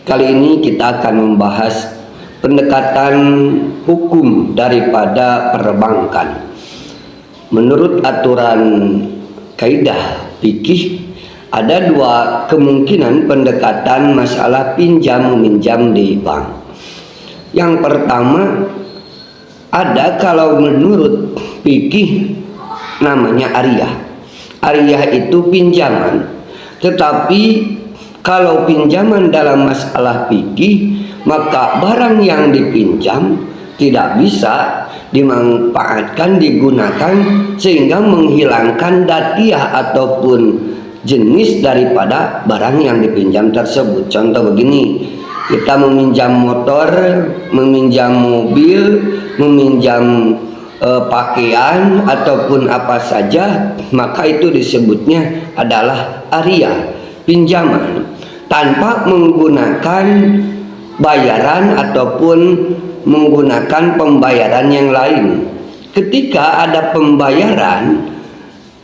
Kali ini kita akan membahas pendekatan hukum daripada perbankan. Menurut aturan kaidah fikih, ada dua kemungkinan pendekatan masalah pinjam meminjam di bank. Yang pertama, ada kalau menurut fikih namanya ariyah. Ariyah itu pinjaman. Tetapi kalau pinjaman dalam masalah fikih, maka barang yang dipinjam tidak bisa dimanfaatkan, digunakan sehingga menghilangkan datiah ataupun jenis daripada barang yang dipinjam tersebut. Contoh begini, kita meminjam motor, meminjam mobil, meminjam pakaian ataupun apa saja, maka itu disebutnya adalah ariyah, pinjaman, tanpa menggunakan bayaran ataupun menggunakan pembayaran yang lain. Ketika ada pembayaran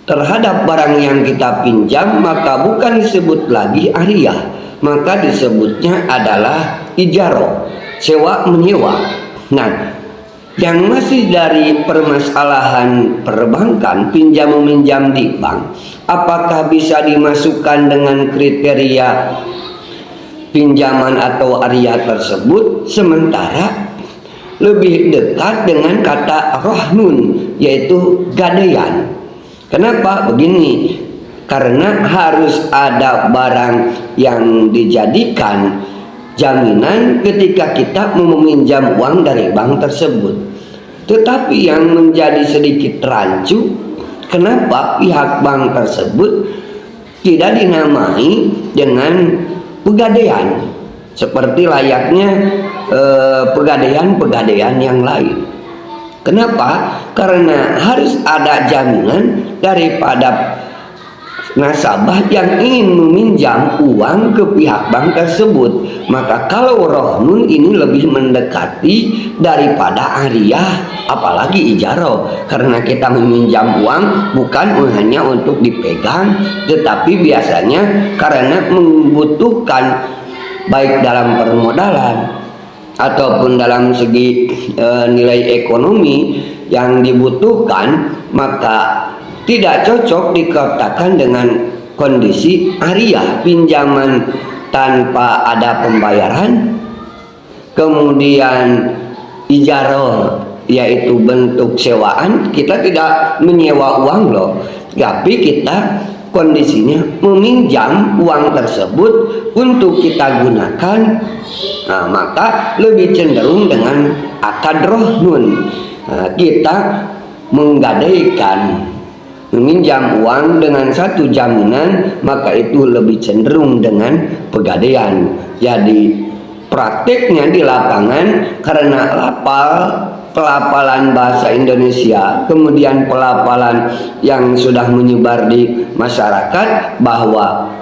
terhadap barang yang kita pinjam, maka bukan disebut lagi ariyah, maka disebutnya adalah ijarah, sewa menyewa. Nah, yang masih dari permasalahan perbankan, pinjam meminjam di bank, apakah bisa dimasukkan dengan kriteria pinjaman atau ariyah tersebut? Sementara lebih dekat dengan kata rohnun, yaitu gadaian. Kenapa begini? Karena harus ada barang yang dijadikan jaminan ketika kita meminjam uang dari bank tersebut. Tetapi yang menjadi sedikit rancu, kenapa pihak bank tersebut tidak dinamai dengan pegadaian seperti layaknya pegadaian yang lain. Kenapa? Karena harus ada jaminan daripada nasabah yang ingin meminjam uang ke pihak bank tersebut. Maka kalau rohnun ini lebih mendekati daripada ariyah, apalagi ijarah, karena kita meminjam uang bukan hanya untuk dipegang, tetapi biasanya karena membutuhkan baik dalam permodalan ataupun dalam segi nilai ekonomi yang dibutuhkan, maka tidak cocok dikatakan dengan kondisi ariyah, pinjaman tanpa ada pembayaran. Kemudian ijarah, yaitu bentuk sewaan, kita tidak menyewa uang loh, tapi kita kondisinya meminjam uang tersebut untuk kita gunakan. Nah, maka lebih cenderung dengan akad rohnun. Kita menggadaikan, meminjam uang dengan satu jaminan, maka itu lebih cenderung dengan pegadaian. Jadi praktiknya di lapangan, karena pelafalan bahasa Indonesia, kemudian pelafalan yang sudah menyebar di masyarakat bahwa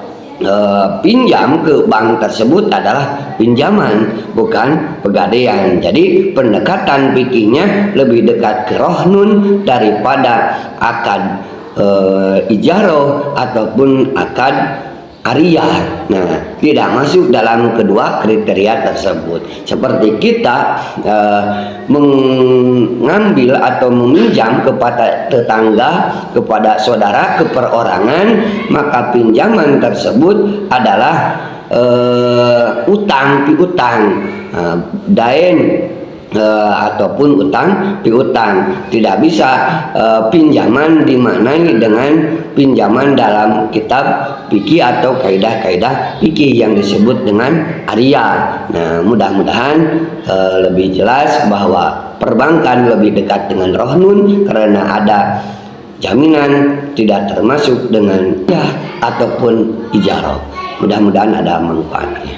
pinjam ke bank tersebut adalah pinjaman, bukan pegadaian. Jadi pendekatan fikihnya lebih dekat ke rohnun daripada akad ijarah ataupun akad ariyah. Nah, tidak masuk dalam kedua kriteria tersebut. Seperti kita mengambil atau meminjam kepada tetangga, kepada saudara, ke perorangan, maka pinjaman tersebut adalah utang piutang, dain ataupun utang piutang. Tidak bisa pinjaman dimaknai dengan pinjaman dalam kitab fikih atau kaidah-kaidah fikih yang disebut dengan ariyah. Nah, mudah-mudahan lebih jelas bahwa perbankan lebih dekat dengan rohnun karena ada jaminan, tidak termasuk dengan ya ataupun ijarah. Mudah-mudahan ada manfaatnya.